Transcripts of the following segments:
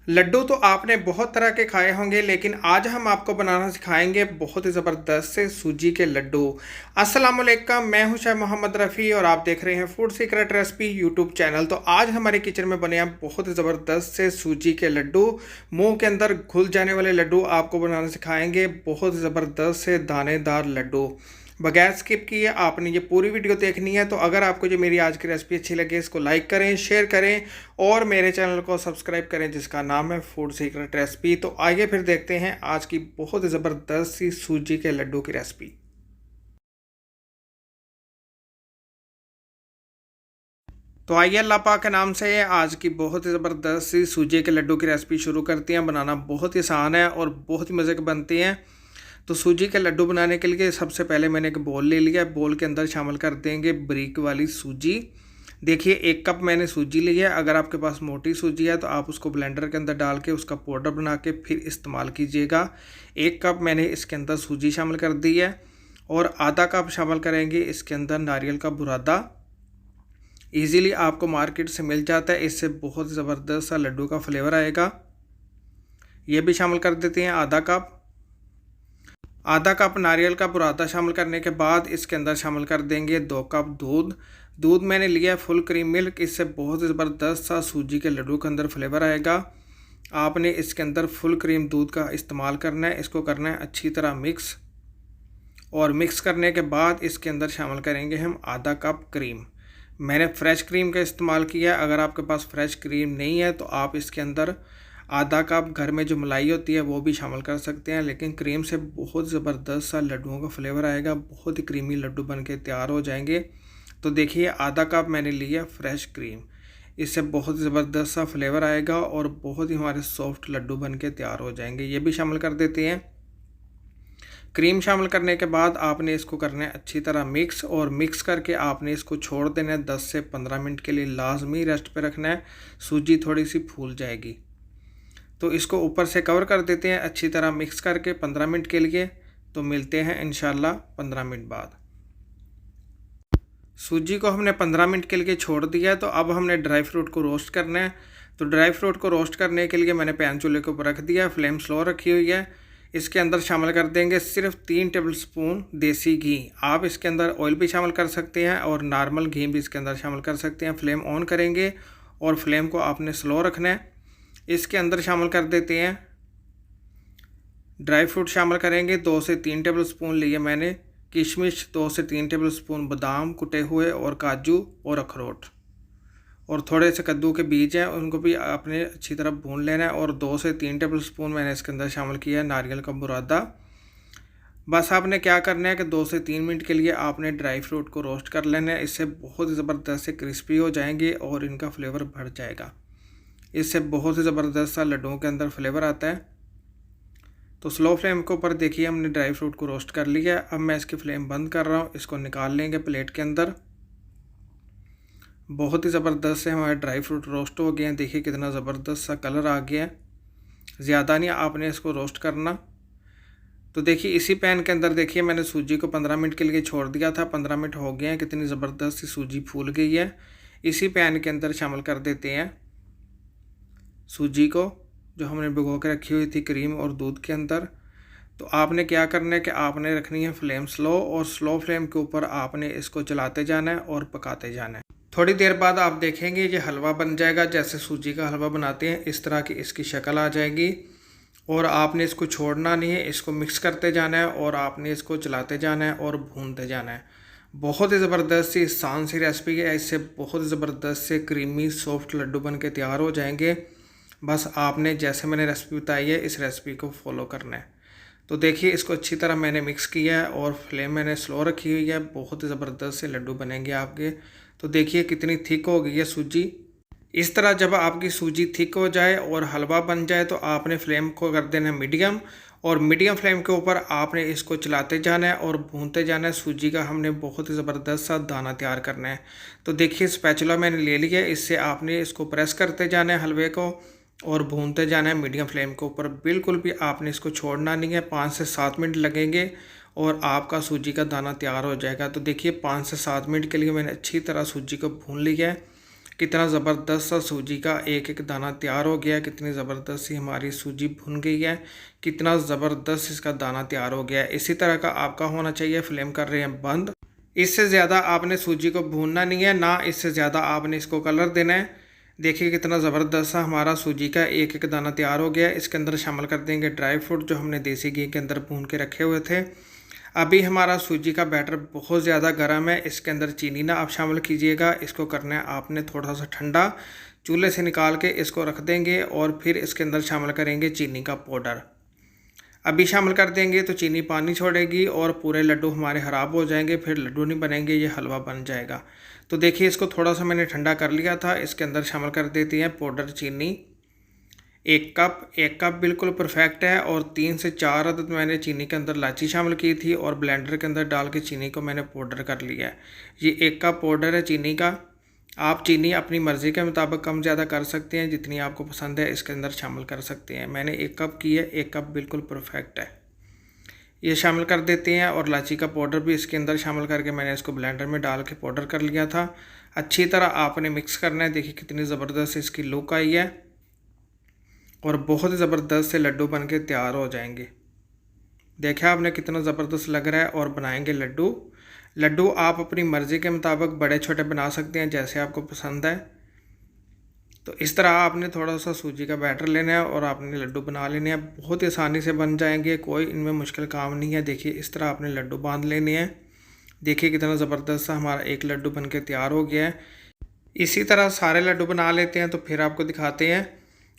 लड्डू तो आपने बहुत तरह के खाए होंगे, लेकिन आज हम आपको बनाना सिखाएंगे बहुत ही ज़बरदस्त से सूजी के लड्डू। अस्सलाम वालेकुम, मैं हूं शाह मोहम्मद रफ़ी और आप देख रहे हैं food secret recipe YouTube channel. तो आज हमारे किचन में बने हैं बहुत ही ज़बरदस्त से सूजी के लड्डू। मुंह के अंदर घुल जाने वाले लड्डू आपको बनाना सिखाएंगे, बहुत ही ज़बरदस्त से दानेदार लड्डू। बगैर स्किप किए आपने ये पूरी वीडियो देखनी है। तो अगर आपको जो मेरी आज की रेसिपी अच्छी लगे, इसको लाइक करें, शेयर करें और मेरे चैनल को सब्सक्राइब करें जिसका नाम है फूड सीक्रेट रेसिपी। तो आइए फिर देखते हैं आज की बहुत ज़बरदस्त सी सूजी के लड्डू की रेसिपी। तो आइए अल्लाह पाक के नाम से आज की बहुत ही ज़बरदस्त सी सूजी के लड्डू की रेसिपी शुरू करते हैं। बनाना बहुत ही आसान है और बहुत ही मज़े के बनते हैं। तो सूजी के लड्डू बनाने के लिए सबसे पहले मैंने एक बोल ले लिया। बोल के अंदर शामिल कर देंगे बारीक वाली सूजी। देखिए 1 कप मैंने सूजी ली है। अगर आपके पास मोटी सूजी है तो आप उसको ब्लेंडर के अंदर डाल के उसका पाउडर बना के फिर इस्तेमाल कीजिएगा। 1 कप मैंने इसके अंदर सूजी शामिल कर दी है और आधा कप शामिल करेंगे इसके अंदर नारियल का बुरादा। ईज़िली आपको मार्केट से मिल जाता है, इससे बहुत ज़बरदस्त सा लड्डू का फ्लेवर आएगा। ये भी शामिल कर देते हैं आधा कप नारियल का बुरादा शामिल करने के बाद इसके अंदर शामिल कर देंगे 2 कप दूध मैंने लिया फुल क्रीम मिल्क। इससे बहुत ज़बरदस्त सा सूजी के लड्डू के अंदर फ्लेवर आएगा। आपने इसके अंदर फुल क्रीम दूध का इस्तेमाल करना है। इसको करना है अच्छी तरह मिक्स, और मिक्स करने के बाद इसके अंदर शामिल करेंगे हम आधा कप क्रीम। मैंने फ्रेश क्रीम का इस्तेमाल किया। अगर आपके पास फ्रेश क्रीम नहीं है तो आप इसके अंदर आधा कप घर में जो मलाई होती है वो भी शामिल कर सकते हैं, लेकिन क्रीम से बहुत ज़बरदस्त सा लड्डुओं का फ्लेवर आएगा। बहुत ही क्रीमी लड्डू बन के तैयार हो जाएंगे। तो देखिए आधा कप मैंने लिया फ्रेश क्रीम, इससे बहुत ज़बरदस्त सा फ्लेवर आएगा और बहुत ही हमारे सॉफ्ट लड्डू बन के तैयार हो जाएंगे। ये भी शामिल कर देते हैं। क्रीम शामिल करने के बाद आपने इसको करना है अच्छी तरह मिक्स, और मिक्स करके आपने इसको छोड़ देना है 10 से 15 मिनट के लिए। लाजमी रेस्ट पे रखना है, सूजी थोड़ी सी फूल जाएगी। तो इसको ऊपर से कवर कर देते हैं अच्छी तरह मिक्स करके 15 मिनट के लिए। तो मिलते हैं इंशाल्लाह 15 मिनट बाद। सूजी को हमने 15 मिनट के लिए छोड़ दिया है। तो अब हमने ड्राई फ्रूट को रोस्ट करना है। तो ड्राई फ्रूट को रोस्ट करने के लिए मैंने पैन चूल्हे के ऊपर रख दिया, फ्लेम स्लो रखी हुई है। इसके अंदर शामिल कर देंगे सिर्फ 3 टेबल स्पून देसी घी। आप इसके अंदर ऑयल भी शामिल कर सकते हैं और नॉर्मल घी भी इसके अंदर शामिल कर सकते हैं। फ्लेम ऑन करेंगे और फ्लेम को आपने स्लो रखना है। इसके अंदर शामिल कर देते हैं ड्राई फ्रूट शामिल करेंगे। 2 से 3 टेबल स्पून लिए मैंने किशमिश, 2 से 3 टेबल स्पून बादाम कुटे हुए और काजू और अखरोट, और थोड़े से कद्दू के बीज हैं, उनको भी आपने अच्छी तरह भून लेना है। और 2 से 3 टेबल स्पून मैंने इसके अंदर शामिल किया है नारियल का बुरादा। बस आपने क्या करना है कि 2 से 3 मिनट के लिए आपने ड्राई फ्रूट को रोस्ट कर लेना है। इससे बहुत ही ज़बरदस्त से क्रिस्पी हो जाएंगे और इनका फ्लेवर बढ़ जाएगा। इससे बहुत ही ज़बरदस्त सा लड्डुओं के अंदर फ्लेवर आता है। तो स्लो फ्लेम के ऊपर देखिए हमने ड्राई फ्रूट को रोस्ट कर लिया। अब मैं इसकी फ्लेम बंद कर रहा हूँ। इसको निकाल लेंगे प्लेट के अंदर। बहुत ही ज़बरदस्त से हमारे ड्राई फ्रूट रोस्ट हो गए हैं। देखिए कितना ज़बरदस्त सा कलर आ गया है। ज़्यादा नहीं आपने इसको रोस्ट करना। तो देखिए इसी पैन के अंदर देखिए मैंने सूजी को 15 मिनट के लिए छोड़ दिया था। 15 मिनट हो गए हैं, कितनी ज़बरदस्त सी सूजी फूल गई है। इसी पैन के अंदर शामिल कर देते हैं सूजी को जो हमने भिगो के रखी हुई थी क्रीम और दूध के अंदर। तो आपने क्या करना है कि आपने रखनी है फ्लेम स्लो, और स्लो फ्लेम के ऊपर आपने इसको चलाते जाना है और पकाते जाना है। थोड़ी देर बाद आप देखेंगे ये हलवा बन जाएगा। जैसे सूजी का हलवा बनाते हैं इस तरह की इसकी शक्ल आ जाएगी, और आपने इसको छोड़ना नहीं है। इसको मिक्स करते जाना है और आपने इसको चलाते जाना है और भूनते जाना है। बहुत ही ज़बरदस्त सी आसान सी रेसिपी है। इससे बहुत ज़बरदस्त से क्रीमी सॉफ्ट लड्डू बन के तैयार हो जाएंगे। बस आपने जैसे मैंने रेसिपी बताई है इस रेसिपी को फॉलो करना है। तो देखिए इसको अच्छी तरह मैंने मिक्स किया है और फ्लेम मैंने स्लो रखी हुई है। बहुत ही ज़बरदस्त से लड्डू बनेंगे आपके। तो देखिए कितनी थिक हो गई है सूजी। इस तरह जब आपकी सूजी थिक हो जाए और हलवा बन जाए तो आपने फ्लेम को कर देना मीडियम, और मीडियम फ्लेम के ऊपर आपने इसको चलाते जाना है और भूनते जाना है। सूजी का हमने बहुत ही ज़बरदस्त सा दाना तैयार करना है। तो देखिए स्पैचुला मैंने ले लिया है, इससे आपने इसको प्रेस करते जाना है हलवे को और भूनते जाना है मीडियम फ्लेम के ऊपर। बिल्कुल भी आपने इसको छोड़ना नहीं है। 5 से 7 मिनट लगेंगे और आपका सूजी का दाना तैयार हो जाएगा। तो देखिए 5 से 7 मिनट के लिए मैंने अच्छी तरह सूजी को भून लिया है। कितना ज़बरदस्त सा सूजी का एक एक दाना तैयार हो गया है। कितनी ज़बरदस्त सी हमारी सूजी भुन गई है, कितना ज़बरदस्त इसका दाना तैयार हो गया है। इसी तरह का आपका होना चाहिए। फ्लेम कर रहे हैं बंद। इससे ज़्यादा आपने सूजी को भूनना नहीं है, ना इससे ज़्यादा आपने इसको कलर देना है। देखिए कितना ज़बरदस्त सा हमारा सूजी का एक एक दाना तैयार हो गया है। इसके अंदर शामिल कर देंगे ड्राई फ्रूट जो हमने देसी घी के अंदर भून के रखे हुए थे। अभी हमारा सूजी का बैटर बहुत ज़्यादा गर्म है, इसके अंदर चीनी ना आप शामिल कीजिएगा। इसको करना है आपने थोड़ा सा ठंडा। चूल्हे से निकाल के इसको रख देंगे और फिर इसके अंदर शामिल करेंगे चीनी का पाउडर। अभी शामिल कर देंगे तो चीनी पानी छोड़ेगी और पूरे लड्डू हमारे ख़राब हो जाएंगे, फिर लड्डू नहीं बनेंगे, ये हलवा बन जाएगा। तो देखिए इसको थोड़ा सा मैंने ठंडा कर लिया था। इसके अंदर शामिल कर देती हैं पाउडर चीनी, 1 कप बिल्कुल परफेक्ट है। और 3 से 4 अदद मैंने चीनी के अंदर इलायची शामिल की थी और ब्लेंडर के अंदर डाल के चीनी को मैंने पाउडर कर लिया है। ये 1 कप पाउडर है चीनी का। आप चीनी अपनी मर्ज़ी के मुताबिक कम ज़्यादा कर सकते हैं, जितनी आपको पसंद है इसके अंदर शामिल कर सकते हैं। मैंने 1 कप की है, 1 कप बिल्कुल परफेक्ट है। ये शामिल कर देते हैं और इलायची का पाउडर भी इसके अंदर शामिल करके मैंने इसको ब्लेंडर में डाल के पाउडर कर लिया था। अच्छी तरह आपने मिक्स करना है। देखिए कितनी ज़बरदस्त इसकी लुक आई है और बहुत ही ज़बरदस्त से लड्डू बन के तैयार हो जाएंगे। देखा आपने कितना ज़बरदस्त लग रहा है। और बनाएंगे लड्डू आप अपनी मर्ज़ी के मुताबिक बड़े छोटे बना सकते हैं, जैसे आपको पसंद है। तो इस तरह आपने थोड़ा सा सूजी का बैटर लेना है और आपने लड्डू बना लेने हैं। बहुत ही आसानी से बन जाएंगे, कोई इनमें मुश्किल काम नहीं है। देखिए इस तरह आपने लड्डू बांध लेने हैं। देखिए कितना ज़बरदस्त सा हमारा एक लड्डू बन के तैयार हो गया है। इसी तरह सारे लड्डू बना लेते हैं तो फिर आपको दिखाते हैं।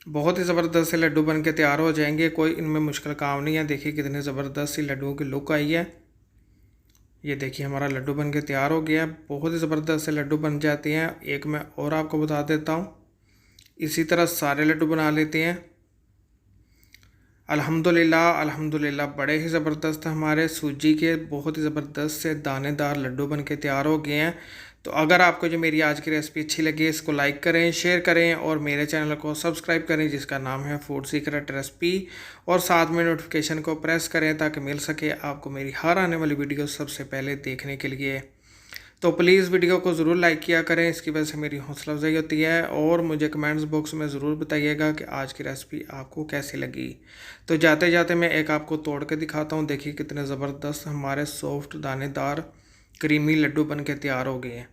बहुत ही ज़बरदस्त से लड्डू बन के तैयार हो जाएंगे, कोई इनमें मुश्किल काम नहीं है। देखिए कितने ज़बरदस्त सी लड्डुओं की लुक आई है। ये देखिए हमारा लड्डू बन के तैयार हो गया है। बहुत ही ज़बरदस्त से लड्डू बन जाते हैं। एक मैं और आपको बता देता हूँ, इसी तरह सारे लड्डू बना लेते हैं। अल्हम्दुलिल्लाह बड़े ही ज़बरदस्त हमारे सूजी के बहुत ही ज़बरदस्त से दानेदार लड्डू बन के तैयार हो गए हैं। तो अगर आपको जो मेरी आज की रेसिपी अच्छी लगी, इसको लाइक करें, शेयर करें और मेरे चैनल को सब्सक्राइब करें जिसका नाम है फूड सीक्रेट रेसिपी। और साथ में नोटिफिकेशन को प्रेस करें ताकि मिल सके आपको मेरी हर आने वाली वीडियो सबसे पहले देखने के लिए। तो प्लीज़ वीडियो को ज़रूर लाइक किया करें, इसकी वजह से मेरी हौसला अफजाई होती है। और मुझे कमेंट्स बॉक्स में ज़रूर बताइएगा कि आज की रेसिपी आपको कैसी लगी। तो जाते जाते मैं एक आपको तोड़ के दिखाता हूँ। देखिए कितने ज़बरदस्त हमारे सॉफ्ट दानेदार क्रीमी लड्डू बन के तैयार हो गए हैं।